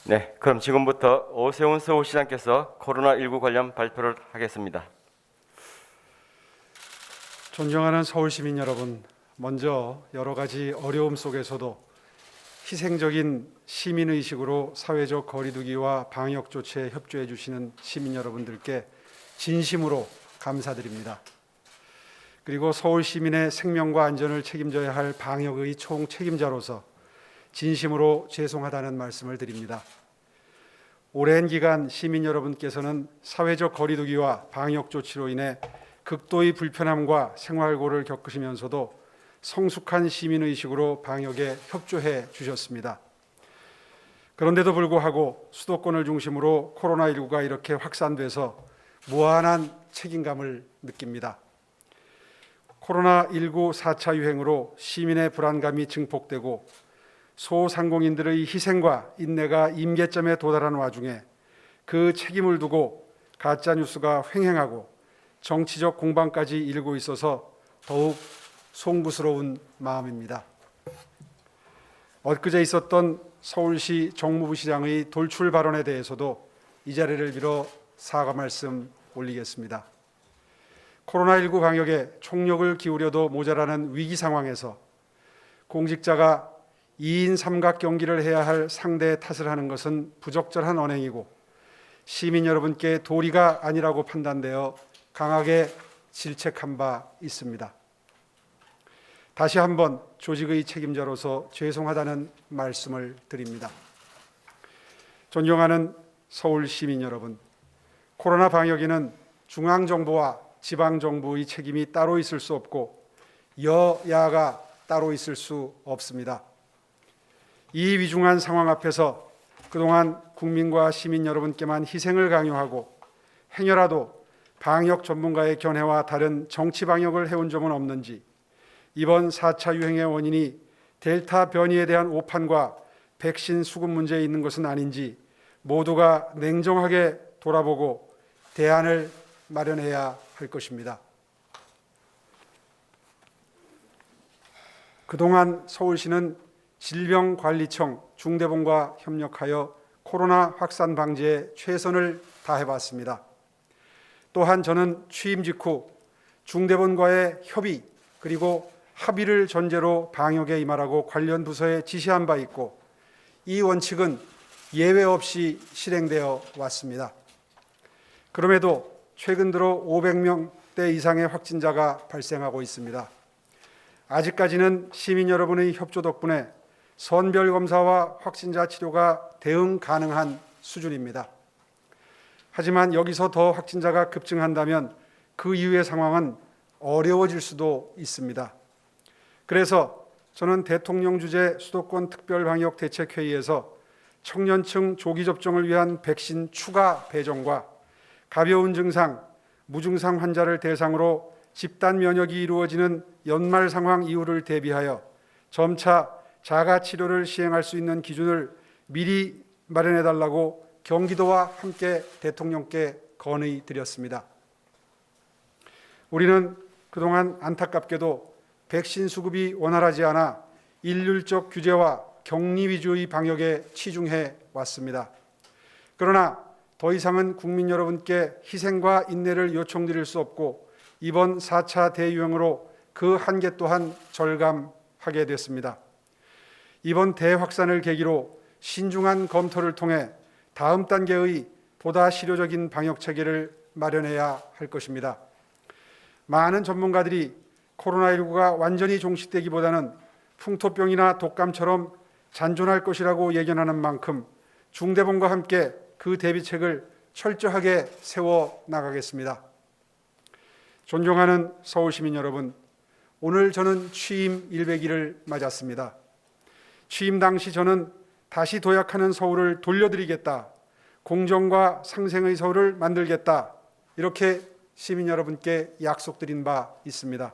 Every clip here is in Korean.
네, 그럼 지금부터 오세훈 서울시장께서 코로나19 관련 발표를 하겠습니다. 존경하는 서울 시민 여러분, 먼저 여러 가지 어려움 속에서도 희생적인 시민의식으로 사회적 거리두기와 방역 조치에 협조해 주시는 시민 여러분들께 진심으로 감사드립니다. 그리고 서울 시민의 생명과 안전을 책임져야 할 방역의 총 책임자로서 진심으로 죄송하다는 말씀을 드립니다. 오랜 기간 시민 여러분께서는 사회적 거리두기와 방역 조치로 인해 극도의 불편함과 생활고를 겪으시면서도 성숙한 시민의식으로 방역에 협조해 주셨습니다. 그런데도 불구하고 수도권을 중심으로 코로나19가 이렇게 확산돼서 무한한 책임감을 느낍니다. 코로나19 4차 유행으로 시민의 불안감이 증폭되고 소상공인들의 희생과 인내가 임계점에 도달한 와중에 그 책임을 두고 가짜뉴스가 횡행하고 정치적 공방까지 일고 있어서 더욱 송구스러운 마음입니다. 엊그제 있었던 서울시 정무부시장의 돌출 발언에 대해서도 이 자리를 빌어 사과 말씀 올리겠습니다. 코로나19 방역에 총력을 기울여도 모자라는 위기 상황에서 공직자가 2인 삼각 경기를 해야 할 상대의 탓을 하는 것은 부적절한 언행이고 시민 여러분께 도리가 아니라고 판단되어 강하게 질책한 바 있습니다. 다시 한번 조직의 책임자로서 죄송하다는 말씀을 드립니다. 존경하는 서울 시민 여러분, 코로나 방역에는 중앙정부와 지방정부의 책임이 따로 있을 수 없고 여야가 따로 있을 수 없습니다. 이 위중한 상황 앞에서 그동안 국민과 시민 여러분께만 희생을 강요하고 행여라도 방역 전문가의 견해와 다른 정치 방역을 해온 점은 없는지, 이번 4차 유행의 원인이 델타 변이에 대한 오판과 백신 수급 문제에 있는 것은 아닌지 모두가 냉정하게 돌아보고 대안을 마련해야 할 것입니다. 그동안 서울시는 질병관리청, 중대본과 협력하여 코로나 확산 방지에 최선을 다해봤습니다. 또한 저는 취임 직후 중대본과의 협의 그리고 합의를 전제로 방역에 임하라고 관련 부서에 지시한 바 있고 이 원칙은 예외 없이 실행되어 왔습니다. 그럼에도 최근 들어 500명대 이상의 확진자가 발생하고 있습니다. 아직까지는 시민 여러분의 협조 덕분에 선별검사와 확진자 치료가 대응 가능한 수준입니다. 하지만 여기서 더 확진자가 급증한다면 그 이후의 상황은 어려워질 수도 있습니다. 그래서 저는 대통령 주재 수도권 특별방역대책회의에서 청년층 조기 접종을 위한 백신 추가 배정과 가벼운 증상, 무증상 환자를 대상으로 집단 면역이 이루어지는 연말 상황 이후를 대비하여 점차 자가 치료를 시행할 수 있는 기준을 미리 마련해달라고 경기도와 함께 대통령께 건의드렸습니다. 우리는 그동안 안타깝게도 백신 수급이 원활하지 않아 일률적 규제와 격리 위주의 방역에 치중해 왔습니다. 그러나 더 이상은 국민 여러분께 희생과 인내를 요청드릴 수 없고 이번 4차 대유행으로 그 한계 또한 절감하게 됐습니다. 이번 대확산을 계기로 신중한 검토를 통해 다음 단계의 보다 실효적인 방역 체계를 마련해야 할 것입니다. 많은 전문가들이 코로나19가 완전히 종식되기보다는 풍토병이나 독감처럼 잔존할 것이라고 예견하는 만큼 중대본과 함께 그 대비책을 철저하게 세워 나가겠습니다. 존경하는 서울시민 여러분, 오늘 저는 취임 100일을 맞았습니다. 취임 당시 저는 다시 도약하는 서울을 돌려드리겠다, 공정과 상생의 서울을 만들겠다, 이렇게 시민 여러분께 약속드린 바 있습니다.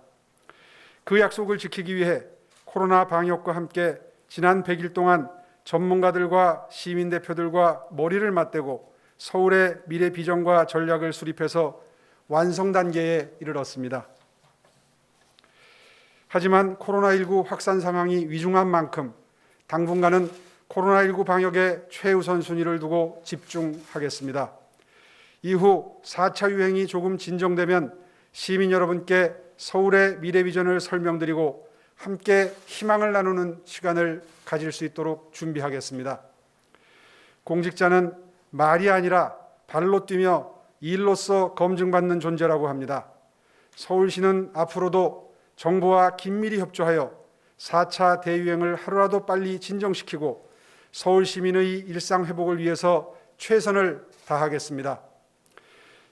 그 약속을 지키기 위해 코로나 방역과 함께 지난 100일 동안 전문가들과 시민 대표들과 머리를 맞대고 서울의 미래 비전과 전략을 수립해서 완성 단계에 이르렀습니다. 하지만 코로나19 확산 상황이 위중한 만큼 당분간은 코로나19 방역에 최우선 순위를 두고 집중하겠습니다. 이후 4차 유행이 조금 진정되면 시민 여러분께 서울의 미래 비전을 설명드리고 함께 희망을 나누는 시간을 가질 수 있도록 준비하겠습니다. 공직자는 말이 아니라 발로 뛰며 일로서 검증받는 존재라고 합니다. 서울시는 앞으로도 정부와 긴밀히 협조하여 4차 대유행을 하루라도 빨리 진정시키고 서울 시민의 일상 회복을 위해서 최선을 다하겠습니다.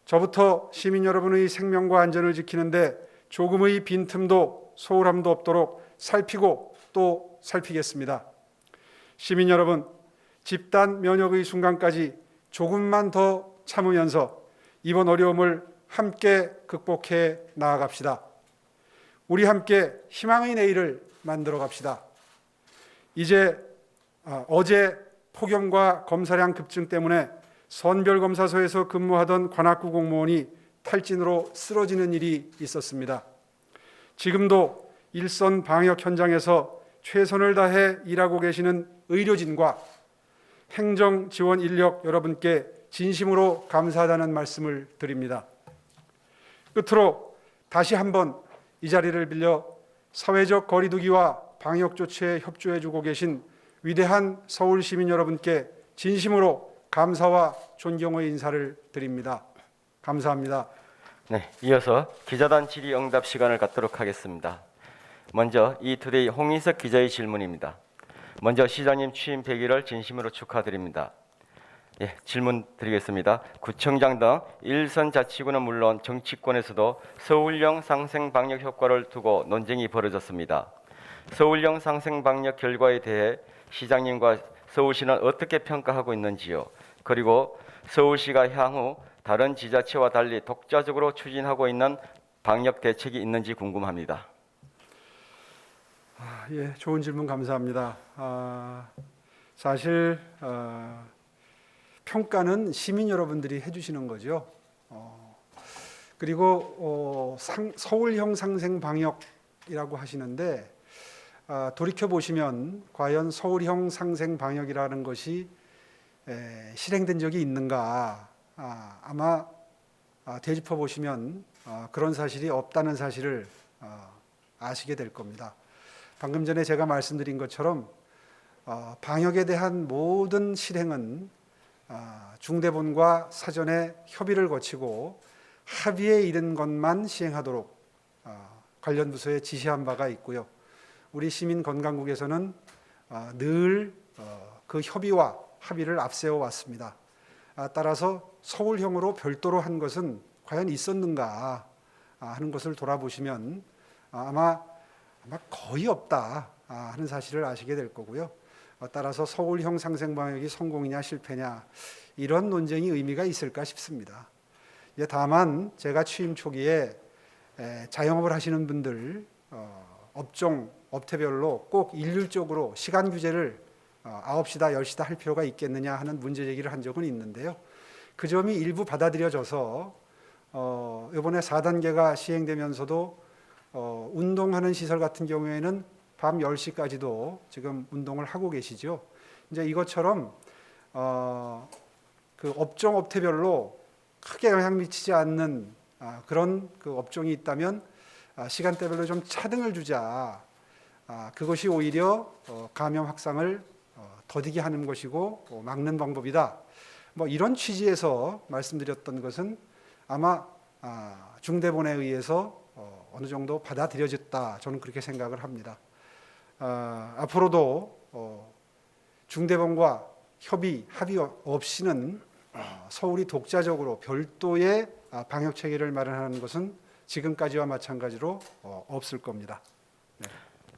저부터 시민 여러분의 생명과 안전을 지키는데 조금의 빈틈도 소홀함도 없도록 살피고 또 살피겠습니다. 시민 여러분, 집단 면역의 순간까지 조금만 더 참으면서 이번 어려움을 함께 극복해 나아갑시다. 우리 함께 희망의 내일을 만들어 갑시다. 어제 폭염과 검사량 급증 때문에 선별검사소에서 근무하던 관악구 공무원이 탈진으로 쓰러지는 일이 있었습니다. 지금도 일선 방역 현장에서 최선을 다해 일하고 계시는 의료진과 행정 지원 인력 여러분께 진심으로 감사하다는 말씀을 드립니다. 끝으로 다시 한번 이 자리를 빌려 사회적 거리두기와 방역 조치에 협조해주고 계신 위대한 서울 시민 여러분께 진심으로 감사와 존경의 인사를 드립니다. 감사합니다. 네, 이어서 기자단 질의응답 시간을 갖도록 하겠습니다. 먼저 이투데이 홍인석 기자의 질문입니다. 먼저 시장님 취임 100일을 진심으로 축하드립니다. 예, 질문 드리겠습니다. 구청장 등 일선 자치구는 물론 정치권에서도 서울형 상생 방역 효과를 두고 논쟁이 벌어졌습니다. 서울형 상생 방역 결과에 대해 시장님과 서울시는 어떻게 평가하고 있는지요? 그리고 서울시가 향후 다른 지자체와 달리 독자적으로 추진하고 있는 방역 대책이 있는지 궁금합니다. 예, 좋은 질문 감사합니다. 사실 평가는 시민 여러분들이 해주시는 거죠. 그리고 서울형 상생 방역이라고 하시는데 돌이켜 보시면 과연 서울형 상생 방역이라는 것이 실행된 적이 있는가? 아마 되짚어 보시면 그런 사실이 없다는 사실을 아시게 될 겁니다. 방금 전에 제가 말씀드린 것처럼 방역에 대한 모든 실행은 중대본과 사전에 협의를 거치고 합의에 이른 것만 시행하도록 관련 부서에 지시한 바가 있고요. 우리 시민건강국에서는 늘 그 협의와 합의를 앞세워 왔습니다. 따라서 서울형으로 별도로 한 것은 과연 있었는가 하는 것을 돌아보시면 아마 거의 없다 하는 사실을 아시게 될 거고요. 따라서 서울형 상생방역이 성공이냐 실패냐 이런 논쟁이 의미가 있을까 싶습니다. 다만 제가 취임 초기에 자영업을 하시는 분들 업종, 업태별로 꼭 일률적으로 시간 규제를 9시다, 10시다 할 필요가 있겠느냐 하는 문제 제기를 한 적은 있는데요. 그 점이 일부 받아들여져서 이번에 4단계가 시행되면서도 운동하는 시설 같은 경우에는 밤 10시까지도 지금 운동을 하고 계시죠. 이제 이것처럼 그 업종, 업태별로 크게 영향 미치지 않는 그런 그 업종이 있다면 시간대별로 좀 차등을 주자. 그것이 오히려 감염 확산을 더디게 하는 것이고 막는 방법이다. 뭐 이런 취지에서 말씀드렸던 것은 아마 중대본에 의해서 어느 정도 받아들여졌다. 저는 그렇게 생각을 합니다. 앞으로도 중대본과 합의 없이는 서울이 독자적으로 별도의 방역 체계를 마련하는 것은 지금까지와 마찬가지로 없을 겁니다. 네.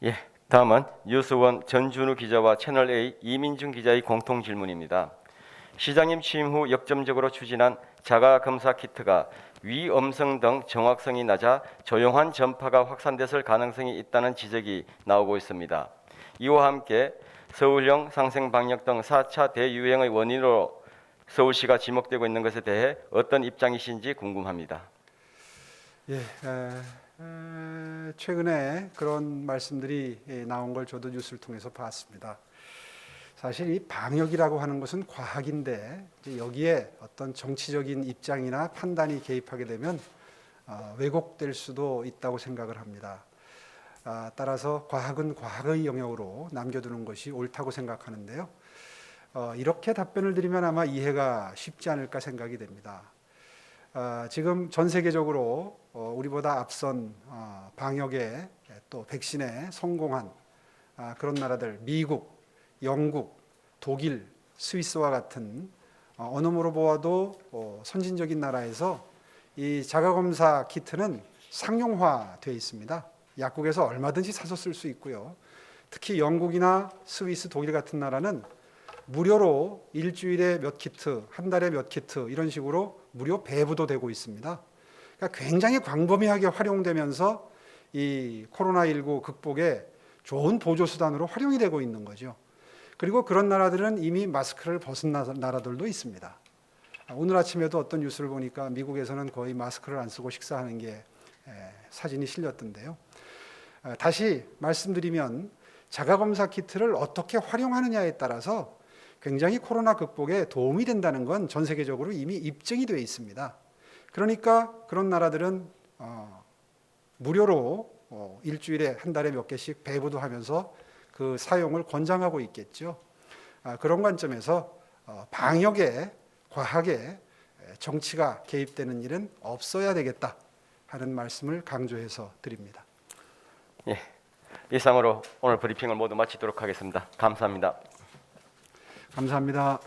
예, 다음은 뉴스원 전준우 기자와 채널A 이민중 기자의 공통 질문입니다. 시장님 취임 후 역점적으로 추진한 자가 검사 키트가 위험성 등 정확성이 낮아 조용한 전파가 확산됐을 가능성이 있다는 지적이 나오고 있습니다. 이와 함께 서울형 상생 방역 등 4차 대유행의 원인으로 서울시가 지목되고 있는 것에 대해 어떤 입장이신지 궁금합니다. 예, 최근에 그런 말씀들이 나온 걸 저도 뉴스를 통해서 봤습니다. 사실 이 방역이라고 하는 것은 과학인데 이제 여기에 어떤 정치적인 입장이나 판단이 개입하게 되면 왜곡될 수도 있다고 생각을 합니다. 따라서 과학은 과학의 영역으로 남겨두는 것이 옳다고 생각하는데요. 이렇게 답변을 드리면 아마 이해가 쉽지 않을까 생각이 됩니다. 지금 전 세계적으로 우리보다 앞선 방역에 또 백신에 성공한 그런 나라들, 미국, 영국, 독일, 스위스와 같은 어느 뭐로 보아도 선진적인 나라에서 이 자가검사 키트는 상용화되어 있습니다. 약국에서 얼마든지 사서 쓸 수 있고요. 특히 영국이나 스위스, 독일 같은 나라는 무료로 일주일에 몇 키트, 한 달에 몇 키트 이런 식으로 무료 배부도 되고 있습니다. 그러니까 굉장히 광범위하게 활용되면서 이 코로나19 극복에 좋은 보조 수단으로 활용이 되고 있는 거죠. 그리고 그런 나라들은 이미 마스크를 벗은 나라들도 있습니다. 오늘 아침에도 어떤 뉴스를 보니까 미국에서는 거의 마스크를 안 쓰고 식사하는 게 사진이 실렸던데요. 다시 말씀드리면 자가검사 키트를 어떻게 활용하느냐에 따라서 굉장히 코로나 극복에 도움이 된다는 건 전 세계적으로 이미 입증이 되어 있습니다. 그러니까 그런 나라들은 무료로 일주일에 한 달에 몇 개씩 배부도 하면서 그 사용을 권장하고 있겠죠. 그런 관점에서 방역에 과학에 정치가 개입되는 일은 없어야 되겠다 하는 말씀을 강조해서 드립니다. 예, 이상으로 오늘 브리핑을 모두 마치도록 하겠습니다. 감사합니다. 감사합니다.